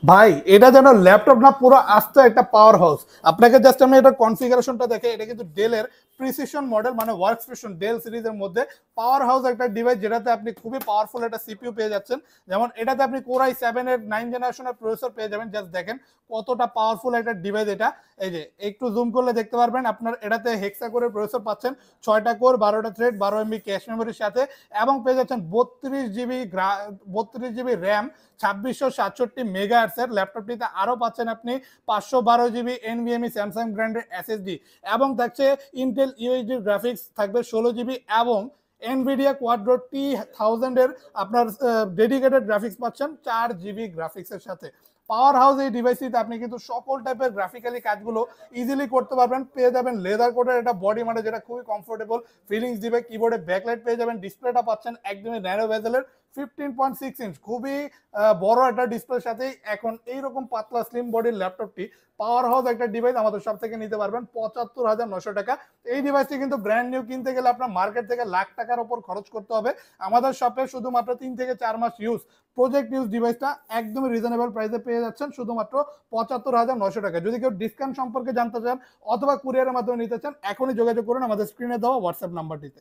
ভাই এটা যেন ল্যাপটপ না, পুরো আস্ত একটা পাওয়ার হাউস। আপনাকে জাস্ট আমি এটা কনফিগারেশনটা দেখে, এটা কিন্তু ডেলের প্রিসিশন মডেল, মানে ওয়ার্ক স্টেশন ডেল সিরিজের মধ্যে পাওয়ার হাউস একটা ডিভাইস, যেটাতে আপনি খুবই পাওয়ারফুল একটা সিপিইউ পেয়ে যাচ্ছেন। যেমন এটাতে আপনি কোরাই 7 এর 9 জেনারেশনের প্রসেসর পেয়ে যাবেন। জাস্ট দেখেন কতটা পাওয়ারফুল একটা ডিভাইস এটা। এই যে একটু জুম করলে দেখতে পারবেন, আপনার এটাতে হেক্সা করে প্রসেসর পাচ্ছেন, 6টা কোর, 12টা থ্রেড, 12 MB ক্যাশ মেমোরির সাথে, এবং পেয়ে যাচ্ছেন 32 জিবি র্যাম, 2667 মেগাহার্টসের। ল্যাপটপটিতে আরও পাচ্ছেন আপনি 512 জিবি এনভিএমই স্যামসাং ব্র্যান্ডের এসএসডি, এবং থাকছে ইন্টেল ইউএইচডি গ্রাফিক্স থাকবে 16 জিবি, এবং এনভিডিয়া কোয়াড্রো T1000 আপনার ডেডিকেটেড গ্রাফিক্স পাচ্ছেন 4 জিবি গ্রাফিক্সের সাথে। পাওয়ার হাউস এই ডিভাইসটিতে আপনি কিন্তু সকল টাইপের গ্রাফিক্যালি কাজগুলো ইজিলি করতে পারবেন। পেয়ে যাবেন লেদার কোটের একটা বডি, মানে যেটা খুবই কমফোর্টেবল ফিলিংস দিবে। কিবোর্ডে ব্যাকলাইট পেয়ে যাবেন, ডিসপ্লেটা পাচ্ছেন একদমই ন্যারো ভেজেলের 15.6 ইঞ্চ, খুবই বড় একটা ডিসপ্লের সাথে এখন এইরকম পাতলা স্লিম বডির ল্যাপটপটি পাওয়ার হাউস একটা ডিভাইস আমাদের সব থেকে নিতে পারবেন 75,900 টাকা। এই ডিভাইসটি কিন্তু ব্র্যান্ড নিউ কিনতে গেলে আপনার মার্কেট থেকে লাখ টাকার উপর খরচ করতে হবে। আমাদের শপে শুধুমাত্র 3 থেকে 4 মাস ইউজ প্রজেক্ট ইউজ ডিভাইসটা একদমই রিজনেবল প্রাইসে পেয়ে যাচ্ছেন শুধুমাত্র 75,900 টাকা। যদি কেউ ডিসকাউন্ট সম্পর্কে জানতে চান অথবা কুরিয়ারের মাধ্যমে নিতে চান, এখনই যোগাযোগ করুন আমাদের স্ক্রিনে দেওয়া হোয়াটসঅ্যাপ নাম্বারটিতে।